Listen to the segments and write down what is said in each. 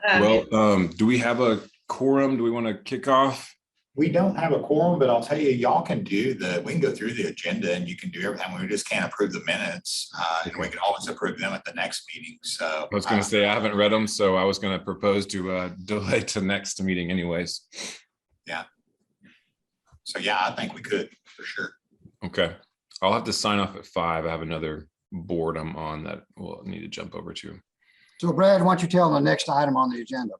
Do we have a quorum? Do we want to kick off? We don't have a quorum, but I'll tell you, y'all can we can go through the agenda and you can do everything. We just can't approve the minutes. And we can always approve them at the next meeting. So I was going to say, I haven't read them, so I was going to propose to delay to next meeting anyways. Yeah. So yeah, I think we could for sure. Okay. I'll have to sign off at 5. I have another board I'm on that we'll need to jump over to. So Brad, why don't you tell them the next item on the agenda?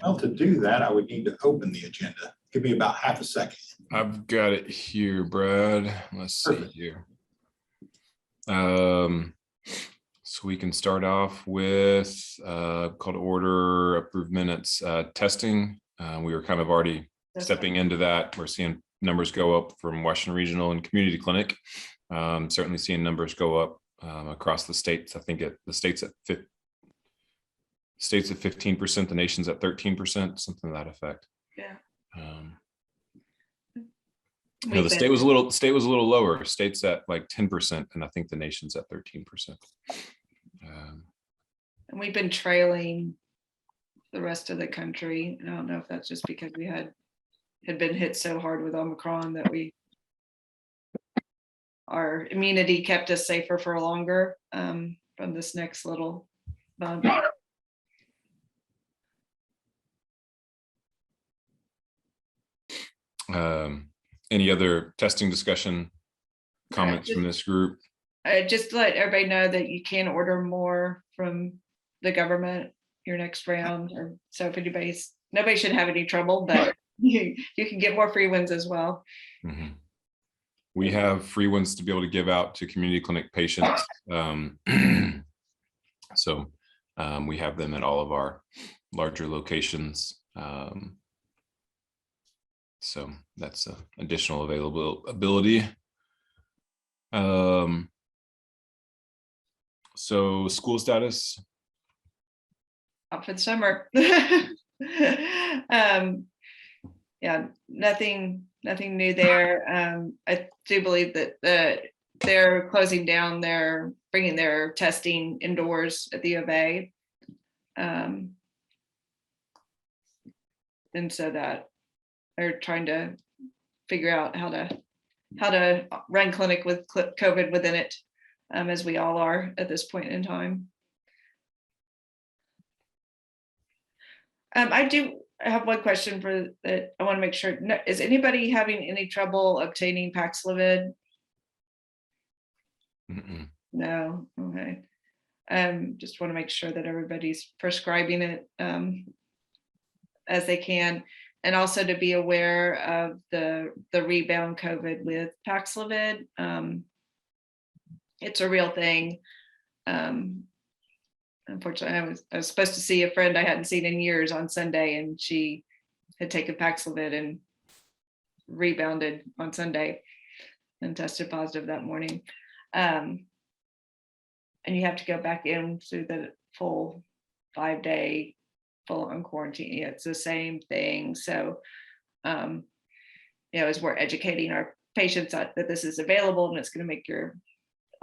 Well, to do that, I would need to open the agenda. Give me about half a second. I've got it here, Brad. Let's see here. So we can start off with call to order, approved minutes, testing. We were kind of already stepping into that. We're seeing numbers go up from Washington Regional and Community Clinic. Certainly seeing numbers go up across the states. I think the states at 15%, the nation's at 13%, something to that effect. Yeah. The state was a little lower. State's at like 10%, and I think the nation's at 13%. And we've been trailing the rest of the country. I don't know if that's just because we had been hit so hard with Omicron that our immunity kept us safer for longer from this next little bump. Any other testing discussion comments from this group? Just to let everybody know that you can order more from the government your next round. Or so if nobody should have any trouble, but you can get more free ones as well. Mm-hmm. We have free ones to be able to give out to community clinic patients. So we have them at all of our larger locations. So that's additional availability. So school status? Up for the summer. Yeah, nothing new there. I do believe that they're closing down bringing their testing indoors at the U of A. And so that they're trying to figure out how to run clinic with COVID within it, as we all are at this point in time. I have one question that I want to make sure. Is anybody having any trouble obtaining Paxlovid? Mm-mm. No. Okay. Just want to make sure that everybody's prescribing it as they can, and also to be aware of the rebound COVID with Paxlovid. It's a real thing. Unfortunately, I was supposed to see a friend I hadn't seen in years on Sunday, and she had taken Paxlovid and rebounded on Sunday and tested positive that morning. And you have to go back in through the full 5-day full-on quarantine. It's the same thing. So, as we're educating our patients that this is available and it's going to make your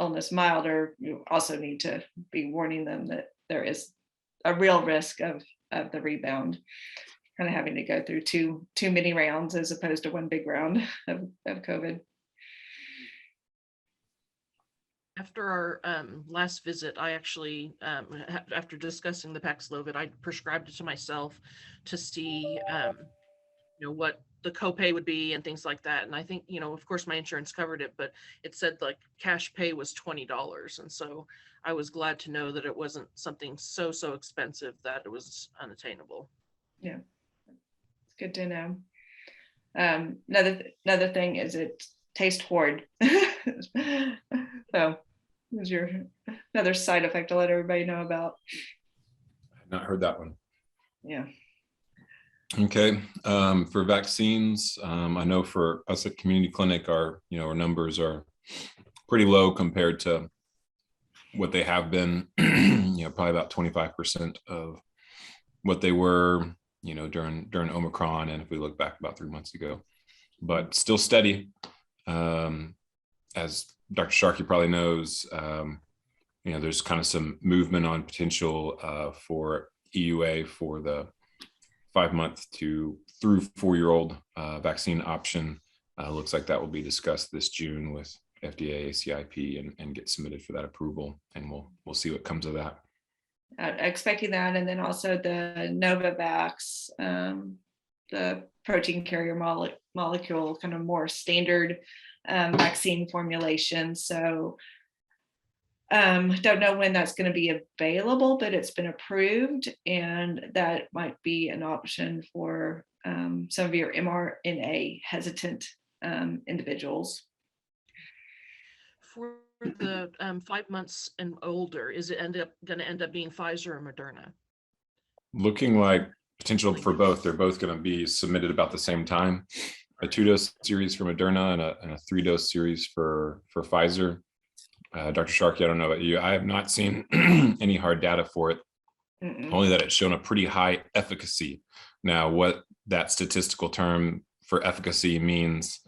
illness milder, you also need to be warning them that there is a real risk of the rebound, kind of having to go through too many rounds as opposed to one big round of COVID. After our last visit, I actually, after discussing the Paxlovid, I prescribed it to myself to see, what the copay would be and things like that. And I think, of course, my insurance covered it, but it said like cash pay was $20. And so I was glad to know that it wasn't something so expensive that it was unattainable. Yeah, it's good to know. Another thing is it tastes horrid. So is another side effect to let everybody know about. I've not heard that one. Yeah. Okay. For vaccines, I know for us at Community Clinic, our numbers are pretty low compared to what they have been. Probably about 25% of what they were, during Omicron, and if we look back about 3 months ago, but still steady. As Dr. Sharkey probably knows, there's kind of some movement on potential for EUA for the 5-month to through 4-year-old vaccine option. Looks like that will be discussed this June with FDA, ACIP, and get submitted for that approval. And we'll see what comes of that. Expecting that. And then also the Novavax, the protein carrier molecule, kind of more standard vaccine formulation. So don't know when that's going to be available, but it's been approved, and that might be an option for some of your mRNA hesitant individuals. For the 5 months and older, is it going to end up being Pfizer or Moderna? Looking like potential for both. They're both going to be submitted about the same time. A 2-dose series for Moderna and a 3-dose series for Pfizer. Dr. Sharkey, I don't know about you. I have not seen any hard data for it, only that it's shown a pretty high efficacy. Now, what that statistical term for efficacy means,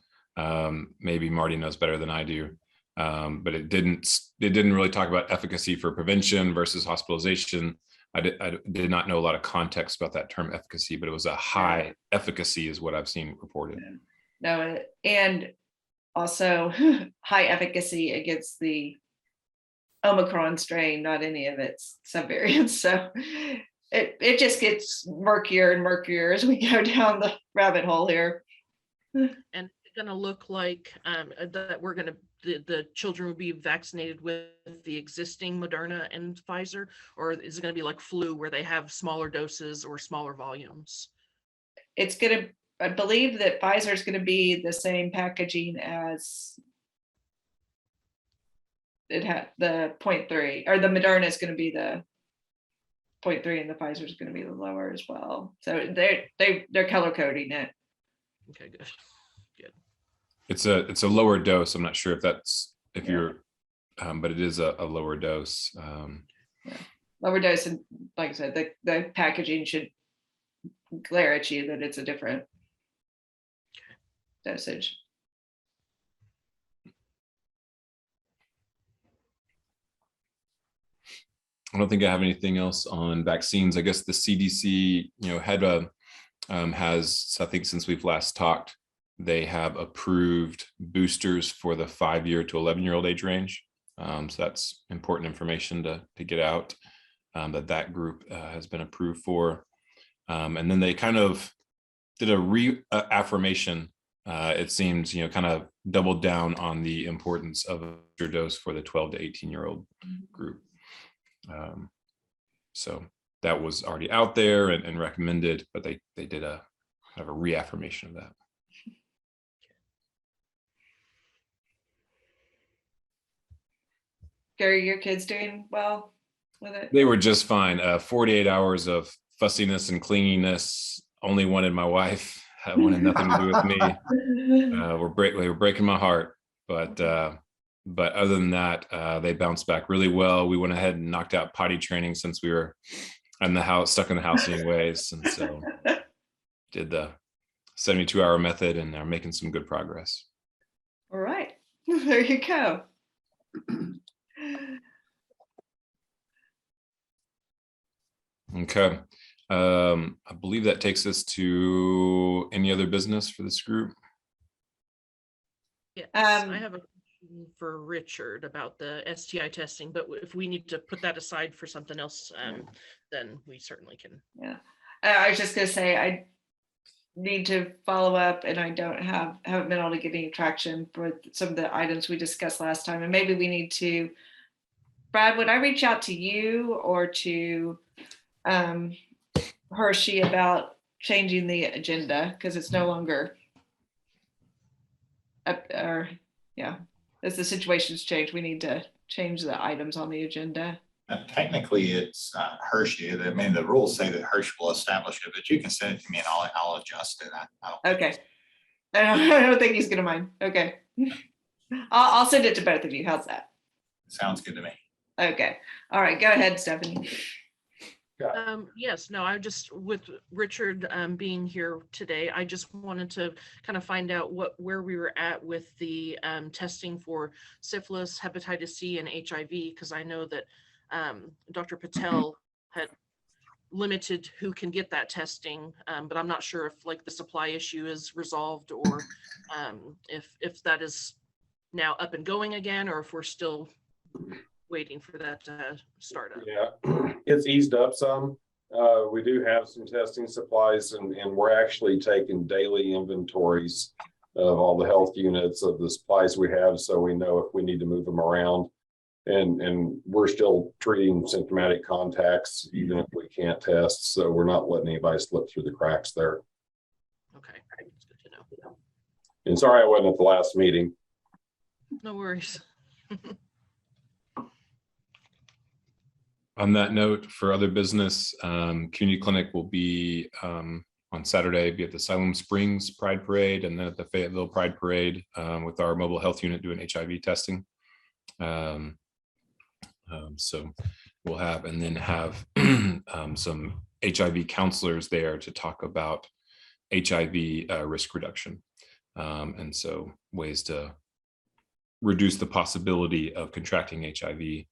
maybe Marty knows better than I do. But it didn't really talk about efficacy for prevention versus hospitalization. I did not know a lot of context about that term efficacy, but it was a high efficacy is what I've seen reported. No, and also high efficacy against the Omicron strain, not any of its subvariants. So it just gets murkier and murkier as we go down the rabbit hole here. And it's going to look like that we're going to the children will be vaccinated with the existing Moderna and Pfizer, or is it going to be like flu where they have smaller doses or smaller volumes? It's going to, I believe that Pfizer is going to be the same packaging as it had the 0.3, or the Moderna is going to be the 0.3 and the Pfizer is going to be the lower as well. So they're color coding it. Okay, good. It's a lower dose. I'm not sure if you're, but it is a lower dose. Lower dose, and like I said, the packaging should glare at you that it's a different dosage. I don't think I have anything else on vaccines. I guess the CDC, has, I think since we've last talked, they have approved boosters for the 5-year to 11-year-old age range. So that's important information to get out, that group has been approved for. And then they kind of did a reaffirmation. It seems, kind of doubled down on the importance of a booster dose for the 12 to 18-year-old group. So that was already out there and recommended, but they did a kind of a reaffirmation of that. Gary, your kids doing well with it? They were just fine. 48 hours of fussiness and clinginess. Only wanted my wife. Wanted nothing to do with me. They were breaking my heart. But other than that, they bounced back really well. We went ahead and knocked out potty training since we were in the house, stuck in the house anyways. And so did the 72-hour method and are making some good progress. All right, there you go. Okay. I believe that takes us to any other business for this group. Yes, I have a question for Richard about the STI testing, but if we need to put that aside for something else, then we certainly can. Yeah, I was just gonna say I need to follow up, and I haven't been able to get any traction for some of the items we discussed last time, and maybe we need to. Brad, would I reach out to you or to Hershey about changing the agenda, because it's no longer as the situation's changed, we need to change the items on the agenda. Technically, it's Hershey. I mean, the rules say that Hershey will establish it, but you can send it to me and I'll adjust it. Okay. I don't think he's gonna mind. Okay. I'll send it to both of you. How's that? Sounds good to me. Okay. All right. Go ahead, Stephanie. Yes, no, I just, with Richard being here today, I just wanted to kind of find out where we were at with the testing for syphilis, hepatitis C, and HIV, because I know that Dr. Patel had limited who can get that testing, but I'm not sure if like the supply issue is resolved, or if that is now up and going again, or if we're still waiting for that to start up. Yeah, it's eased up some. We do have some testing supplies, and we're actually taking daily inventories of all the health units of the supplies we have, so we know if we need to move them around. And we're still treating symptomatic contacts even if we can't test, so we're not letting anybody slip through the cracks there. Okay, that's good to know. And sorry I wasn't at the last meeting. No worries. On that note, for other business, community clinic will be on Saturday, be at the Siloam Springs Pride Parade, and then at the Fayetteville Pride Parade with our mobile health unit doing HIV testing. So we'll have, and then have some HIV counselors there to talk about HIV risk reduction. And so ways to reduce the possibility of contracting HIV,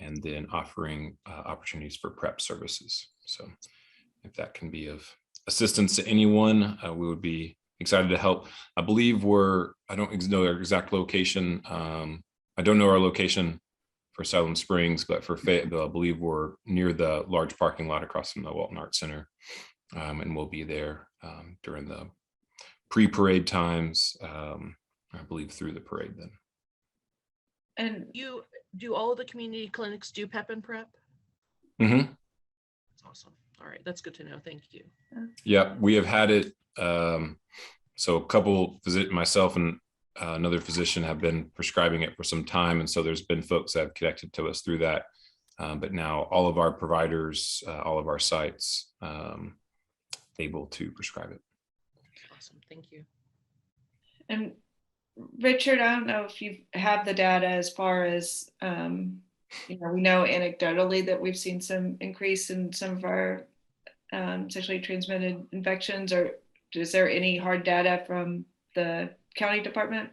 and then offering opportunities for PrEP services. So if that can be of assistance to anyone, we would be excited to help. I believe I don't know our exact location. I don't know our location for Siloam Springs, but for Fayetteville, I believe we're near the large parking lot across from the Walton Arts Center. And we'll be there during the pre-parade times, I believe through the parade then. And You do all of the community clinics do PEP and PrEP? Mm-hmm. That's awesome. All right, that's good to know. Thank you. Yeah, we have had it. So a couple myself and another physician have been prescribing it for some time. And so there's been folks that have connected to us through that. But now all of our providers, all of our sites able to prescribe it. Awesome, thank you. And Richard, I don't know if you have the data as far as, we know anecdotally that we've seen some increase in some of our sexually transmitted infections, or is there any hard data from the county department?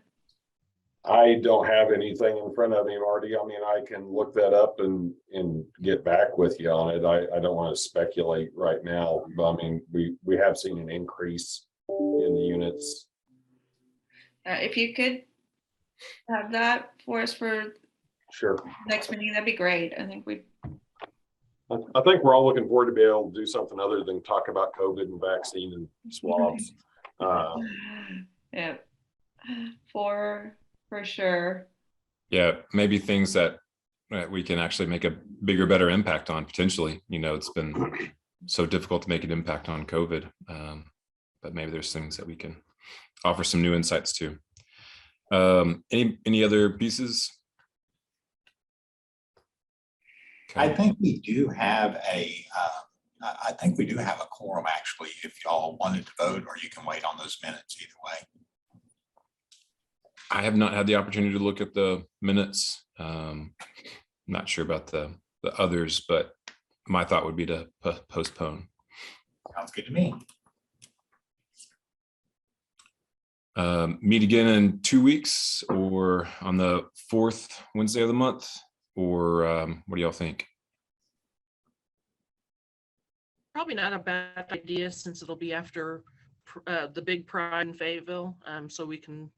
I don't have anything in front of me, Marty. I mean, I can look that up and get back with you on it. I don't want to speculate right now, but I mean, we have seen an increase in the units. If you could have that for us for Sure. next meeting, that'd be great. I think I think we're all looking forward to be able to do something other than talk about COVID and vaccine and swabs. Yeah, for sure. Yeah, maybe things that we can actually make a bigger, better impact on potentially. It's been so difficult to make an impact on COVID, but maybe there's things that we can offer some new insights to. Any other pieces? I think we do have a quorum actually, if y'all wanted to vote, or you can wait on those minutes either way. I have not had the opportunity to look at the minutes. Not sure about the others, but my thought would be to postpone. Sounds good to me. Meet again in 2 weeks, or on the 4th Wednesday of the month, or what do y'all think? Probably not a bad idea, since it'll be after the big Pride in Fayetteville, so we can,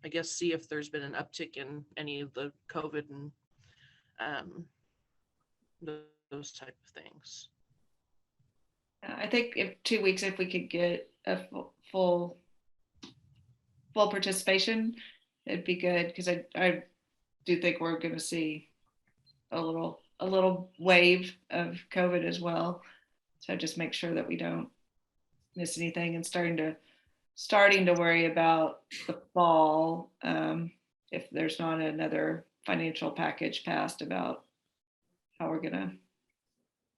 I guess, see if there's been an uptick in any of the COVID and those type of things. I think if 2 weeks, if we could get a full participation, it'd be good, because I do think we're going to see a little wave of COVID as well. So just make sure that we don't miss anything, and starting to worry about the fall, if there's not another financial package passed about how we're gonna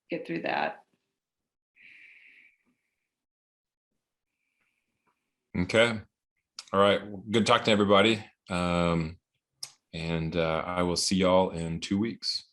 get through that. Okay. All right. Well, good talking to everybody. And I will see y'all in 2 weeks.